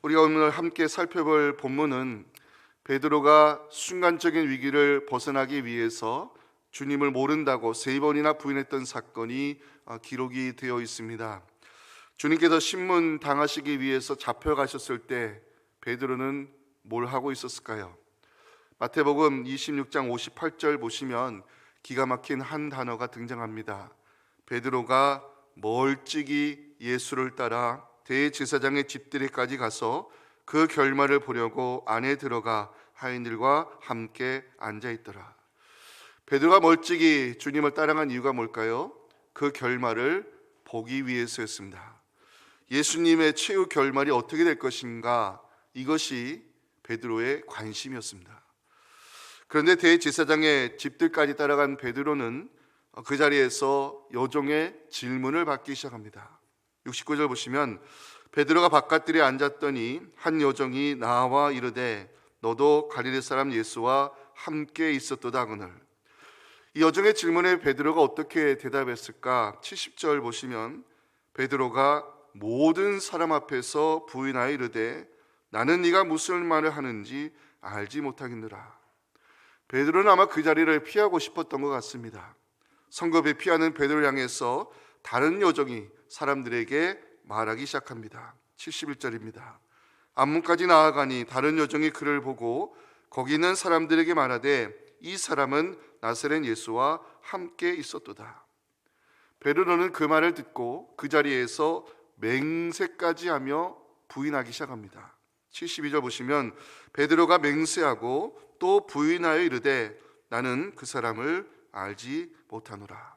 우리가 오늘 함께 살펴볼 본문은 베드로가 순간적인 위기를 벗어나기 위해서 주님을 모른다고 3번이나 부인했던 사건이 기록이 되어 있습니다. 주님께서 신문 당하시기 위해서 잡혀가셨을 때 베드로는 뭘 하고 있었을까요? 마태복음 26장 58절 보시면 기가 막힌 한 단어가 등장합니다. 베드로가 멀찍이 예수를 따라 대제사장의 집들이까지 가서 그 결말을 보려고 안에 들어가 하인들과 함께 앉아 있더라. 베드로가 멀찍이 주님을 따라간 이유가 뭘까요? 그 결말을 보기 위해서였습니다. 예수님의 최후 결말이 어떻게 될 것인가, 이것이 베드로의 관심이었습니다. 그런데 대제사장의 집들까지 따라간 베드로는 그 자리에서 여종의 질문을 받기 시작합니다. 69절 보시면 베드로가 바깥들에 앉았더니 한 여종이 나와 이르되 너도 갈릴리 사람 예수와 함께 있었도다 하거늘. 이 여종의 질문에 베드로가 어떻게 대답했을까? 70절 보시면 베드로가 모든 사람 앞에서 부인하여 이르되 나는 네가 무슨 말을 하는지 알지 못하겠느라. 베드로는 아마 그 자리를 피하고 싶었던 것 같습니다. 성급히 피하는 베드로를 향해서 다른 여종이 사람들에게 말하기 시작합니다. 71절입니다. 앞문까지 나아가니 다른 여종이 그를 보고 거기 있는 사람들에게 말하되 이 사람은 나사렛 예수와 함께 있었도다. 베드로는 그 말을 듣고 그 자리에서 맹세까지 하며 부인하기 시작합니다. 72절 보시면 베드로가 맹세하고 또 부인하여 이르되 나는 그 사람을 알지 못하노라.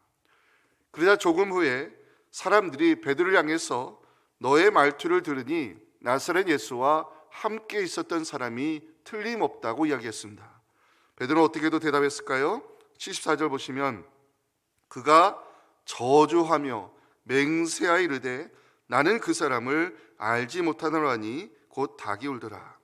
그러자 조금 후에 사람들이 베드로를 향해서 너의 말투를 들으니 나사렛 예수와 함께 있었던 사람이 틀림없다고 이야기했습니다. 베드로는 어떻게도 대답했을까요? 74절 보시면 그가 저주하며 맹세하여 이르되 나는 그 사람을 알지 못하노라니 곧 닭이 울더라.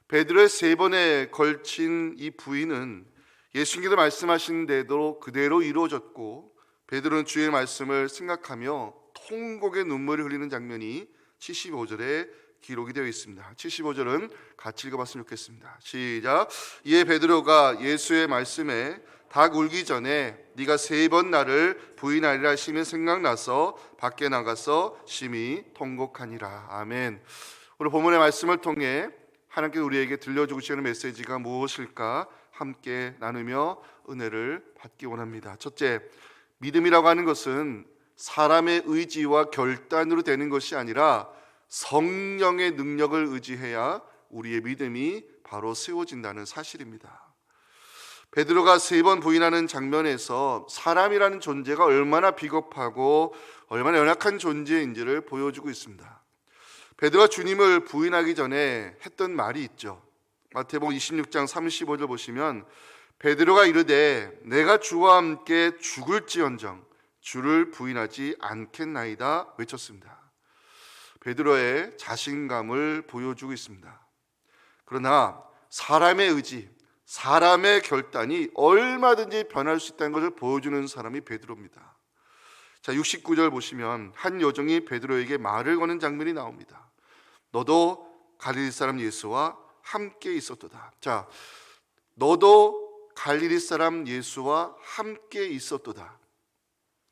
베드로의 3번에 걸친 이 부인은 예수님께서 말씀하신 대로 그대로 이루어졌고 베드로는 주의 말씀을 생각하며 통곡의 눈물을 흘리는 장면이 75절에 기록이 되어 있습니다. 75절은 같이 읽어봤으면 좋겠습니다. 시작. 이에 베드로가 예수의 말씀에 닭 울기 전에 네가 3번 나를 부인하리라 하시면 생각나서 밖에 나가서 심히 통곡하니라. 아멘. 오늘 본문의 말씀을 통해 하나님께서 우리에게 들려주고 계시는 메시지가 무엇일까 함께 나누며 은혜를 받기 원합니다. 첫째, 믿음이라고 하는 것은 사람의 의지와 결단으로 되는 것이 아니라 성령의 능력을 의지해야 우리의 믿음이 바로 세워진다는 사실입니다. 베드로가 3번 부인하는 장면에서 사람이라는 존재가 얼마나 비겁하고 얼마나 연약한 존재인지를 보여주고 있습니다. 베드로가 주님을 부인하기 전에 했던 말이 있죠. 마태복음 26장 35절 보시면 베드로가 이르되 내가 주와 함께 죽을지언정 주를 부인하지 않겠나이다 외쳤습니다. 베드로의 자신감을 보여주고 있습니다. 그러나 사람의 의지, 사람의 결단이 얼마든지 변할 수 있다는 것을 보여주는 사람이 베드로입니다. 자, 69절 보시면 한 여종이 베드로에게 말을 거는 장면이 나옵니다. 너도 갈릴리 사람 예수와 함께 있었도다. 자, 너도 갈릴리 사람 예수와 함께 있었도다.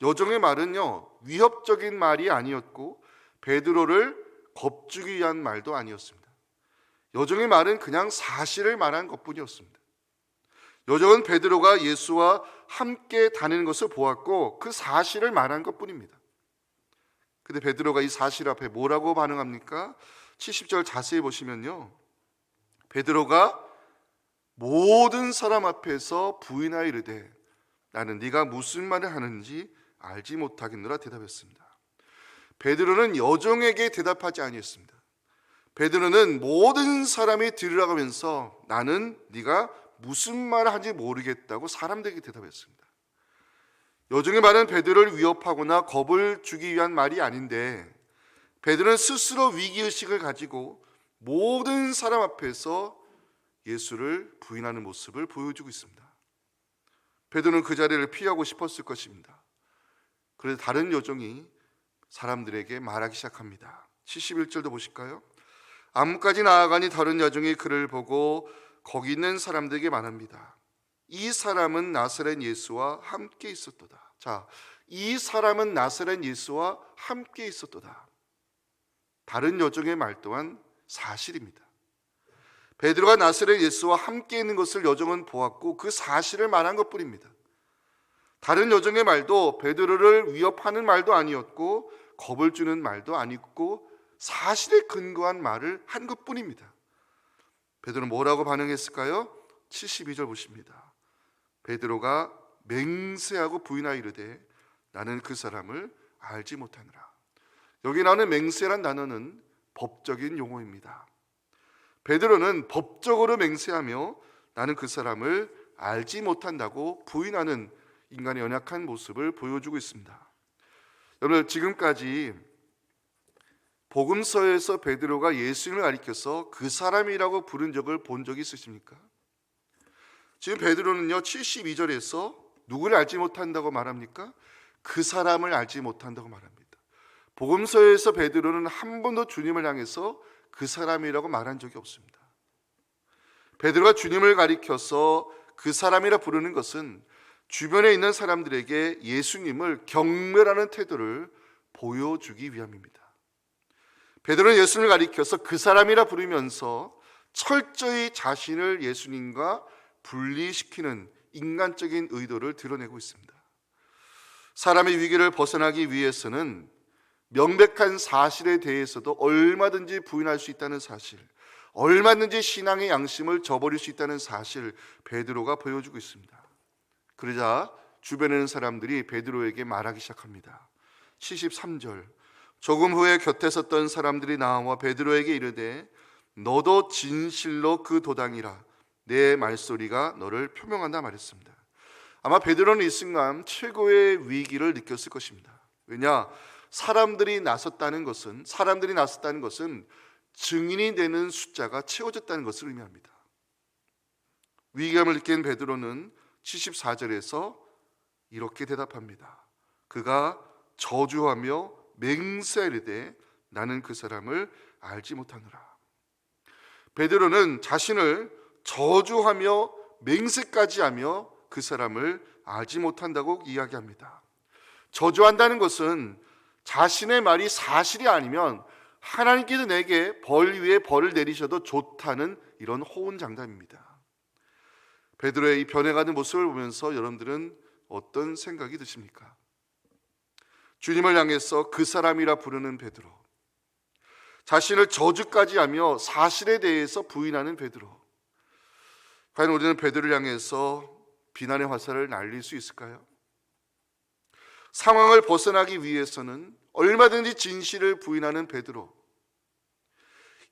여종의 말은요, 위협적인 말이 아니었고 베드로를 겁주기 위한 말도 아니었습니다. 여종의 말은 그냥 사실을 말한 것뿐이었습니다. 여종은 베드로가 예수와 함께 다니는 것을 보았고 그 사실을 말한 것뿐입니다. 근데 베드로가 이 사실 앞에 뭐라고 반응합니까? 70절 자세히 보시면요, 베드로가 모든 사람 앞에서 부인하여 이르되 나는 네가 무슨 말을 하는지 알지 못하겠노라 대답했습니다. 베드로는 여종에게 대답하지 아니했습니다. 베드로는 모든 사람이 들으라고 하면서 나는 네가 무슨 말을 하는지 모르겠다고 사람들에게 대답했습니다. 여종의 말은 베드로를 위협하거나 겁을 주기 위한 말이 아닌데 베드로는 스스로 위기의식을 가지고 모든 사람 앞에서 예수를 부인하는 모습을 보여주고 있습니다. 베드로는 그 자리를 피하고 싶었을 것입니다. 그래서 다른 여종이 사람들에게 말하기 시작합니다. 71절도 보실까요? 안문까지 나아가니 다른 여종이 그를 보고 거기 있는 사람들에게 말합니다. 이 사람은 나사렛 예수와 함께 있었도다. 자, 이 사람은 나사렛 예수와 함께 있었도다. 다른 여종의 말 또한 사실입니다. 베드로가 나사렛 예수와 함께 있는 것을 여종은 보았고 그 사실을 말한 것뿐입니다. 다른 여종의 말도 베드로를 위협하는 말도 아니었고 겁을 주는 말도 아니었고 사실에 근거한 말을 한 것뿐입니다. 베드로는 뭐라고 반응했을까요? 72절 보십니다. 베드로가 맹세하고 부인하여 이르되 나는 그 사람을 알지 못하느라. 여기 나오는 맹세란 단어는 법적인 용어입니다. 베드로는 법적으로 맹세하며 나는 그 사람을 알지 못한다고 부인하는 인간의 연약한 모습을 보여주고 있습니다. 여러분, 지금까지 복음서에서 베드로가 예수님을 가리켜서 그 사람이라고 부른 적을 본 적이 있으십니까? 지금 베드로는요 72절에서 누구를 알지 못한다고 말합니까? 그 사람을 알지 못한다고 말합니다. 복음서에서 베드로는 한 번도 주님을 향해서 그 사람이라고 말한 적이 없습니다. 베드로가 주님을 가리켜서 그 사람이라 부르는 것은 주변에 있는 사람들에게 예수님을 경멸하는 태도를 보여주기 위함입니다. 베드로는 예수님을 가리켜서 그 사람이라 부르면서 철저히 자신을 예수님과 분리시키는 인간적인 의도를 드러내고 있습니다. 사람의 위기를 벗어나기 위해서는 명백한 사실에 대해서도 얼마든지 부인할 수 있다는 사실, 얼마든지 신앙의 양심을 저버릴 수 있다는 사실, 베드로가 보여주고 있습니다. 그러자 주변에 있는 사람들이 베드로에게 말하기 시작합니다. 73절, 조금 후에 곁에 섰던 사람들이 나와 베드로에게 이르되 너도 진실로 그 도당이라, 내 말소리가 너를 표명한다 말했습니다. 아마 베드로는 이 순간 최고의 위기를 느꼈을 것입니다. 왜냐? 사람들이 나섰다는 것은 증인이 되는 숫자가 채워졌다는 것을 의미합니다. 위기감을 느낀 베드로는 74절에서 이렇게 대답합니다. 그가 저주하며 맹세하리되 나는 그 사람을 알지 못하노라. 베드로는 자신을 저주하며 맹세까지 하며 그 사람을 알지 못한다고 이야기합니다. 저주한다는 것은 자신의 말이 사실이 아니면 하나님께서 내게 벌 위에 벌을 내리셔도 좋다는 이런 호언장담입니다. 베드로의 이 변해가는 모습을 보면서 여러분들은 어떤 생각이 드십니까? 주님을 향해서 그 사람이라 부르는 베드로, 자신을 저주까지 하며 사실에 대해서 부인하는 베드로, 과연 우리는 베드로를 향해서 비난의 화살을 날릴 수 있을까요? 상황을 벗어나기 위해서는 얼마든지 진실을 부인하는 베드로,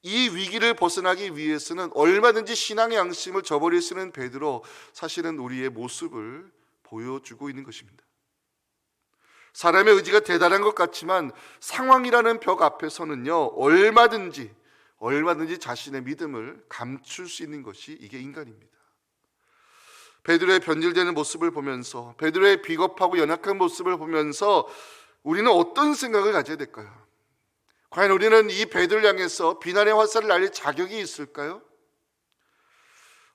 이 위기를 벗어나기 위해서는 얼마든지 신앙의 양심을 저버릴 수 있는 베드로, 사실은 우리의 모습을 보여주고 있는 것입니다. 사람의 의지가 대단한 것 같지만 상황이라는 벽 앞에서는요 얼마든지 자신의 믿음을 감출 수 있는 것이 이게 인간입니다. 베드로의 변질되는 모습을 보면서, 베드로의 비겁하고 연약한 모습을 보면서 우리는 어떤 생각을 가져야 될까요? 과연 우리는 이 베드로를 향해서 비난의 화살을 날릴 자격이 있을까요?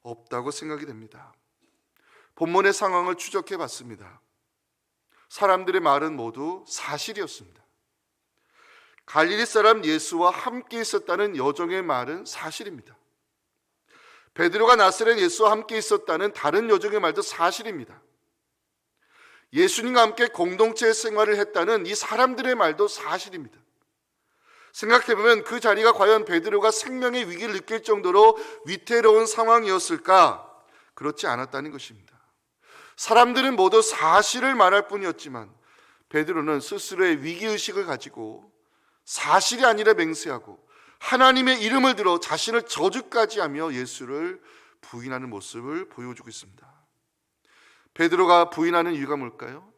없다고 생각이 됩니다. 본문의 상황을 추적해 봤습니다. 사람들의 말은 모두 사실이었습니다. 갈릴리 사람 예수와 함께 있었다는 여종의 말은 사실입니다. 베드로가 나사렛 예수와 함께 있었다는 다른 여종의 말도 사실입니다. 예수님과 함께 공동체 생활을 했다는 이 사람들의 말도 사실입니다. 생각해보면 그 자리가 과연 베드로가 생명의 위기를 느낄 정도로 위태로운 상황이었을까? 그렇지 않았다는 것입니다. 사람들은 모두 사실을 말할 뿐이었지만 베드로는 스스로의 위기의식을 가지고 사실이 아니라 맹세하고 하나님의 이름을 들어 자신을 저주까지 하며 예수를 부인하는 모습을 보여주고 있습니다. 베드로가 부인하는 이유가 뭘까요?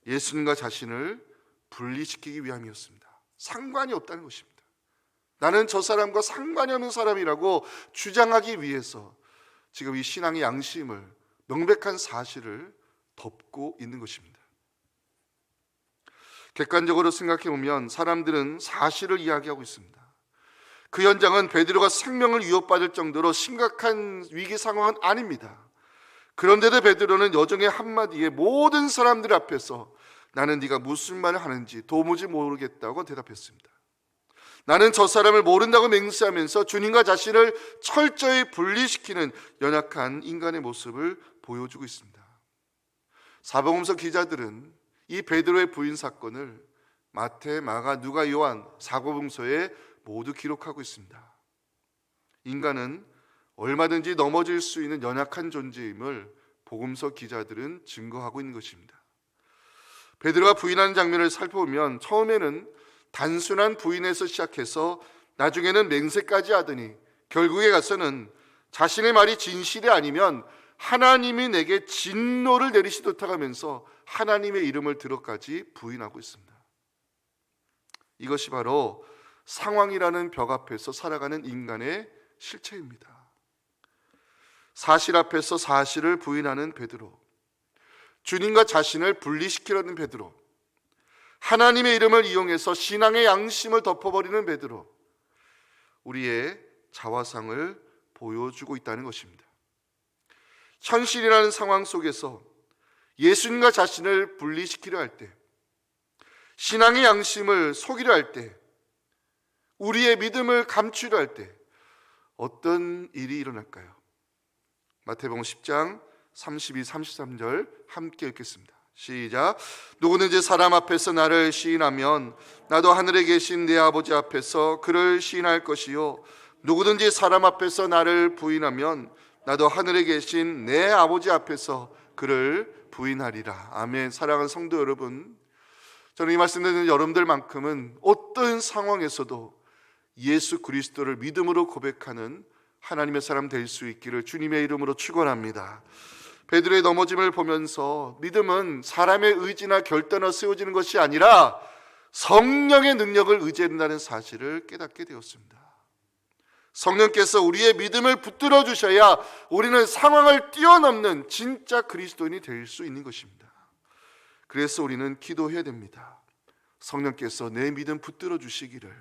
예수님과 자신을 분리시키기 위함이었습니다. 상관이 없다는 것입니다. 나는 저 사람과 상관이 없는 사람이라고 주장하기 위해서 지금 이 신앙의 양심을, 명백한 사실을 덮고 있는 것입니다. 객관적으로 생각해 보면 사람들은 사실을 이야기하고 있습니다. 그 현장은 베드로가 생명을 위협받을 정도로 심각한 위기 상황은 아닙니다. 그런데도 베드로는 여종의 한마디에 모든 사람들 앞에서 나는 네가 무슨 말을 하는지 도무지 모르겠다고 대답했습니다. 나는 저 사람을 모른다고 맹세하면서 주님과 자신을 철저히 분리시키는 연약한 인간의 모습을 보여주고 있습니다. 사복음서 기자들은 이 베드로의 부인 사건을 마태, 마가, 누가, 요한 사복음서에 모두 기록하고 있습니다. 인간은 얼마든지 넘어질 수 있는 연약한 존재임을 복음서 기자들은 증거하고 있는 것입니다. 베드로가 부인하는 장면을 살펴보면 처음에는 단순한 부인에서 시작해서 나중에는 맹세까지 하더니 결국에 가서는 자신의 말이 진실이 아니면 하나님이 내게 진노를 내리시도록 하면서 하나님의 이름을 들어까지 부인하고 있습니다. 이것이 바로 상황이라는 벽 앞에서 살아가는 인간의 실체입니다. 사실 앞에서 사실을 부인하는 베드로, 주님과 자신을 분리시키려는 베드로, 하나님의 이름을 이용해서 신앙의 양심을 덮어버리는 베드로, 우리의 자화상을 보여주고 있다는 것입니다. 현실이라는 상황 속에서 예수님과 자신을 분리시키려 할 때, 신앙의 양심을 속이려 할 때, 우리의 믿음을 감추려 할 때 어떤 일이 일어날까요? 마태복음 10장 32, 33절 함께 읽겠습니다. 시작. 누구든지 사람 앞에서 나를 시인하면 나도 하늘에 계신 내 아버지 앞에서 그를 시인할 것이요 누구든지 사람 앞에서 나를 부인하면 나도 하늘에 계신 내 아버지 앞에서 그를 부인하리라. 아멘. 사랑하는 성도 여러분, 저는 이 말씀 듣는 여러분들만큼은 어떤 상황에서도 예수 그리스도를 믿음으로 고백하는 하나님의 사람 될 수 있기를 주님의 이름으로 축원합니다. 베드로의 넘어짐을 보면서 믿음은 사람의 의지나 결단으로 세워지는 것이 아니라 성령의 능력을 의지한다는 사실을 깨닫게 되었습니다. 성령께서 우리의 믿음을 붙들어 주셔야 우리는 상황을 뛰어넘는 진짜 그리스도인이 될 수 있는 것입니다. 그래서 우리는 기도해야 됩니다. 성령께서 내 믿음 붙들어 주시기를,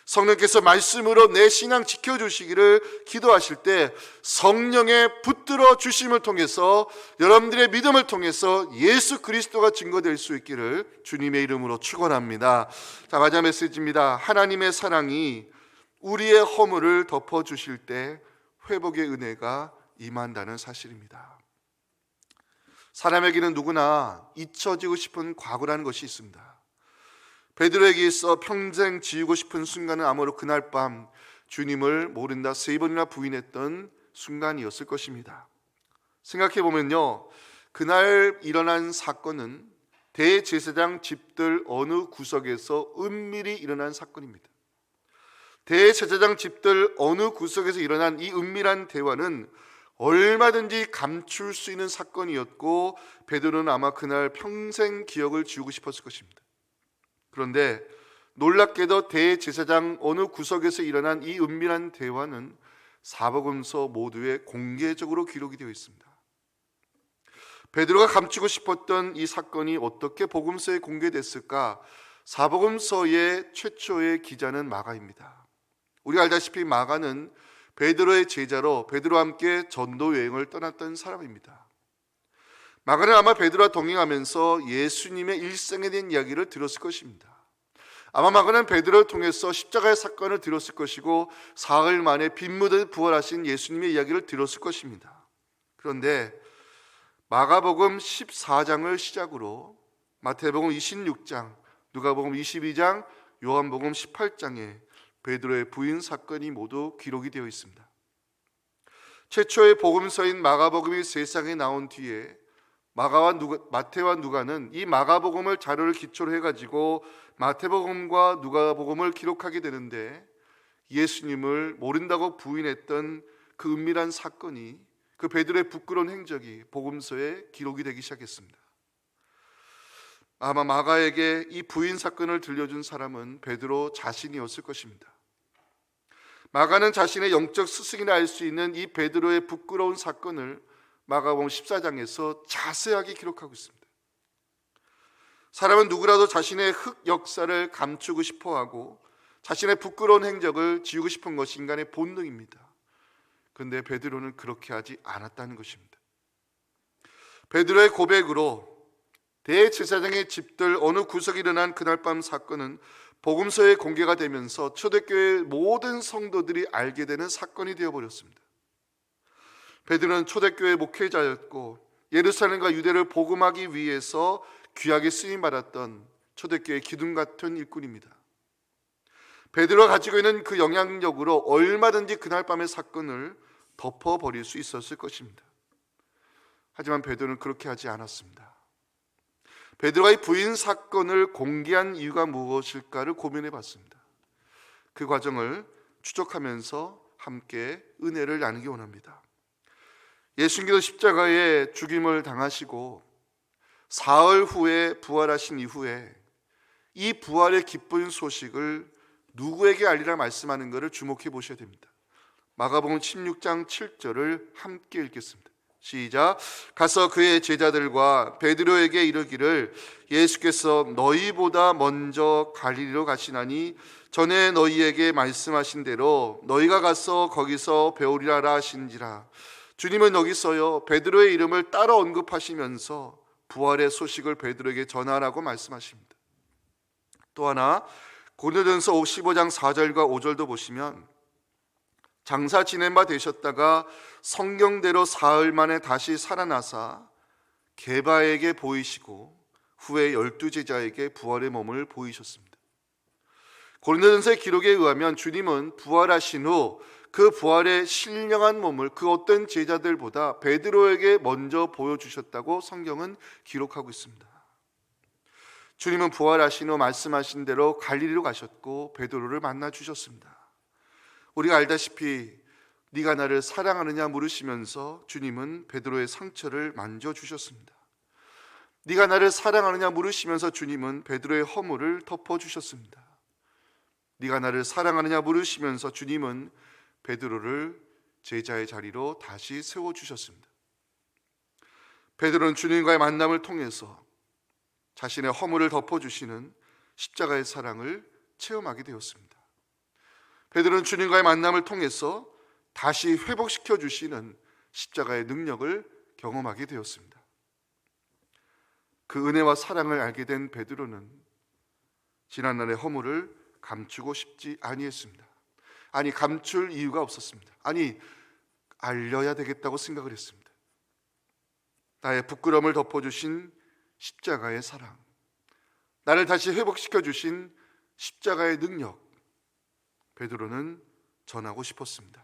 성령께서 말씀으로 내 신앙 지켜주시기를 기도하실 때 성령의 붙들어 주심을 통해서 여러분들의 믿음을 통해서 예수 그리스도가 증거될 수 있기를 주님의 이름으로 축원합니다. 자, 마지막 메시지입니다. 하나님의 사랑이 우리의 허물을 덮어주실 때 회복의 은혜가 임한다는 사실입니다. 사람에게는 누구나 잊혀지고 싶은 과거라는 것이 있습니다. 베드로에게 있어 평생 지우고 싶은 순간은 아마도 그날 밤 주님을 모른다 3번이나 부인했던 순간이었을 것입니다. 생각해보면요, 그날 일어난 사건은 대제사장 집들 어느 구석에서 은밀히 일어난 사건입니다. 대제사장 집들 어느 구석에서 일어난 이 은밀한 대화는 얼마든지 감출 수 있는 사건이었고 베드로는 아마 그날 평생 기억을 지우고 싶었을 것입니다. 그런데 놀랍게도 대제사장 어느 구석에서 일어난 이 은밀한 대화는 사복음서 모두에 공개적으로 기록이 되어 있습니다. 베드로가 감추고 싶었던 이 사건이 어떻게 복음서에 공개됐을까? 사복음서의 최초의 기자는 마가입니다. 우리가 알다시피 마가는 베드로의 제자로 베드로와 함께 전도 여행을 떠났던 사람입니다. 마가는 아마 베드로와 동행하면서 예수님의 일생에 대한 이야기를 들었을 것입니다. 아마 마가는 베드로를 통해서 십자가의 사건을 들었을 것이고 사흘 만에 빈 무대에 부활하신 예수님의 이야기를 들었을 것입니다. 그런데 마가복음 14장을 시작으로 마태복음 26장, 누가복음 22장, 요한복음 18장에 베드로의 부인 사건이 모두 기록이 되어 있습니다. 최초의 복음서인 마가복음이 세상에 나온 뒤에 마태와 누가는 이 마가복음을 자료를 기초로 해가지고 마태복음과 누가복음을 기록하게 되는데 예수님을 모른다고 부인했던 그 은밀한 사건이, 그 베드로의 부끄러운 행적이 복음서에 기록이 되기 시작했습니다. 아마 마가에게 이 부인 사건을 들려준 사람은 베드로 자신이었을 것입니다. 마가는 자신의 영적 스승이라 할 수 있는 이 베드로의 부끄러운 사건을 마가복음 14장에서 자세하게 기록하고 있습니다. 사람은 누구라도 자신의 흑 역사를 감추고 싶어하고 자신의 부끄러운 행적을 지우고 싶은 것이 인간의 본능입니다. 그런데 베드로는 그렇게 하지 않았다는 것입니다. 베드로의 고백으로 대제사장의 집들 어느 구석에 일어난 그날 밤 사건은 복음서에 공개가 되면서 초대교회 모든 성도들이 알게 되는 사건이 되어버렸습니다. 베드로는 초대교회 목회자였고 예루살렘과 유대를 복음하기 위해서 귀하게 쓰임받았던 초대교회 기둥 같은 일꾼입니다. 베드로가 가지고 있는 그 영향력으로 얼마든지 그날 밤의 사건을 덮어버릴 수 있었을 것입니다. 하지만 베드로는 그렇게 하지 않았습니다. 베드로가 이 부인 사건을 공개한 이유가 무엇일까를 고민해 봤습니다. 그 과정을 추적하면서 함께 은혜를 나누기 원합니다. 예수님께서 십자가에 죽임을 당하시고 사흘 후에 부활하신 이후에 이 부활의 기쁜 소식을 누구에게 알리라 말씀하는 것을 주목해 보셔야 됩니다. 마가복음 16장 7절을 함께 읽겠습니다. 시작. 가서 그의 제자들과 베드로에게 이르기를 예수께서 너희보다 먼저 갈릴리로 가시나니 전에 너희에게 말씀하신 대로 너희가 가서 거기서 배우리라 하신지라. 주님은 여기서요 베드로의 이름을 따라 언급하시면서 부활의 소식을 베드로에게 전하라고 말씀하십니다. 또 하나 고린도전서 15장 4절과 5절도 보시면 장사 지낸 바 되셨다가 성경대로 사흘 만에 다시 살아나사 게바에게 보이시고 후에 12제자에게 부활의 몸을 보이셨습니다. 고린도전서의 기록에 의하면 주님은 부활하신 후 그 부활의 신령한 몸을 그 어떤 제자들보다 베드로에게 먼저 보여주셨다고 성경은 기록하고 있습니다. 주님은 부활하신 후 말씀하신 대로 갈릴리로 가셨고 베드로를 만나 주셨습니다. 우리가 알다시피 네가 나를 사랑하느냐 물으시면서 주님은 베드로의 상처를 만져주셨습니다. 네가 나를 사랑하느냐 물으시면서 주님은 베드로의 허물을 덮어주셨습니다. 네가 나를 사랑하느냐 물으시면서 주님은 베드로를 제자의 자리로 다시 세워주셨습니다. 베드로는 주님과의 만남을 통해서 자신의 허물을 덮어주시는 십자가의 사랑을 체험하게 되었습니다. 베드로는 주님과의 만남을 통해서 다시 회복시켜 주시는 십자가의 능력을 경험하게 되었습니다. 그 은혜와 사랑을 알게 된 베드로는 지난날의 허물을 감추고 싶지 아니했습니다. 아니 감출 이유가 없었습니다. 아니 알려야 되겠다고 생각을 했습니다. 나의 부끄러움을 덮어주신 십자가의 사랑, 나를 다시 회복시켜 주신 십자가의 능력, 베드로는 전하고 싶었습니다.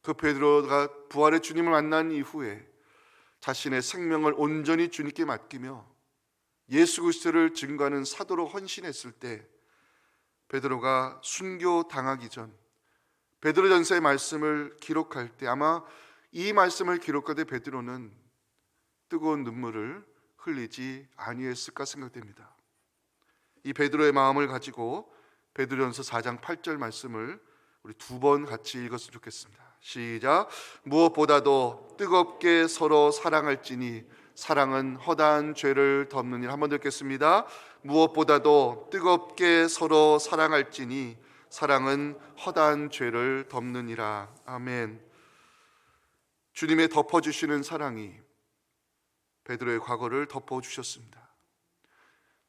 그 베드로가 부활의 주님을 만난 이후에 자신의 생명을 온전히 주님께 맡기며 예수 그리스도를 증거하는 사도로 헌신했을 때 베드로가 순교 당하기 전 베드로전서의 말씀을 기록할 때 아마 이 말씀을 기록할 때 베드로는 뜨거운 눈물을 흘리지 아니했을까 생각됩니다. 이 베드로의 마음을 가지고 베드로전서 4장 8절 말씀을 우리 두 번 같이 읽었으면 좋겠습니다. 시작. 무엇보다도 뜨겁게 서로 사랑할지니 사랑은 허다한 죄를 덮느니라. 한번 듣겠습니다. 무엇보다도 뜨겁게 서로 사랑할지니 사랑은 허다한 죄를 덮느니라. 아멘. 주님의 덮어주시는 사랑이 베드로의 과거를 덮어주셨습니다.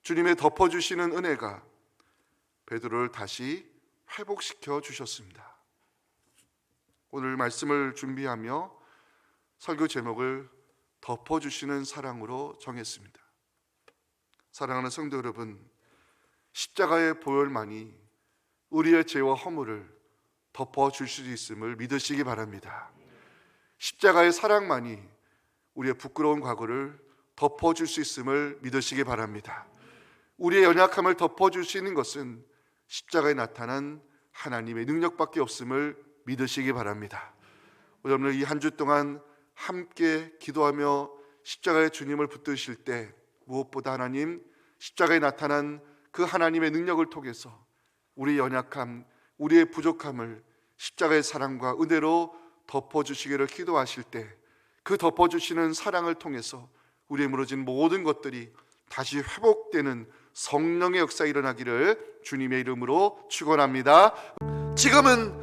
주님의 덮어주시는 은혜가 베드로를 다시 회복시켜 주셨습니다. 오늘 말씀을 준비하며 설교 제목을 덮어주시는 사랑으로 정했습니다. 사랑하는 성도 여러분, 십자가의 보혈만이 우리의 죄와 허물을 덮어줄 수 있음을 믿으시기 바랍니다. 십자가의 사랑만이 우리의 부끄러운 과거를 덮어줄 수 있음을 믿으시기 바랍니다. 우리의 연약함을 덮어주시는 것은 십자가에 나타난 하나님의 능력밖에 없음을 믿으시기 바랍니다. 오늘 이 한 주 동안 함께 기도하며 십자가의 주님을 붙드실 때 무엇보다 하나님 십자가에 나타난 그 하나님의 능력을 통해서 우리의 연약함, 우리의 부족함을 십자가의 사랑과 은혜로 덮어주시기를 기도하실 때 그 덮어주시는 사랑을 통해서 우리의 무너진 모든 것들이 다시 회복되는 성령의 역사 일어나기를 주님의 이름으로 축원합니다. 지금은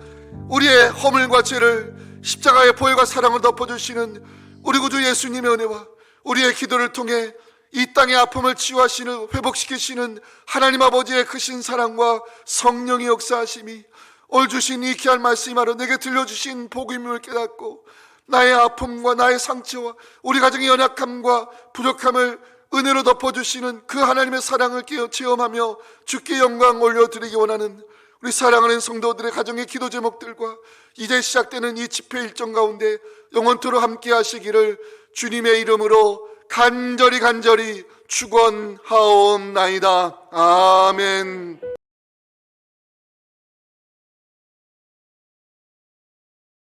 우리의 허물과 죄를 십자가의 보혈과 사랑을 덮어주시는 우리 구주 예수님의 은혜와 우리의 기도를 통해 이 땅의 아픔을 치유하시는, 회복시키시는 하나님 아버지의 크신 사랑과 성령의 역사하심이 오늘 주신 이 귀한 말씀으로 내게 들려주신 복음을 깨닫고 나의 아픔과 나의 상처와 우리 가정의 연약함과 부족함을 은혜로 덮어주시는 그 하나님의 사랑을 체험하며 주께 영광 올려드리기 원하는 우리 사랑하는 성도들의 가정의 기도 제목들과 이제 시작되는 이 집회 일정 가운데 영원토록 함께 하시기를 주님의 이름으로 간절히 축원하옵나이다. 아멘.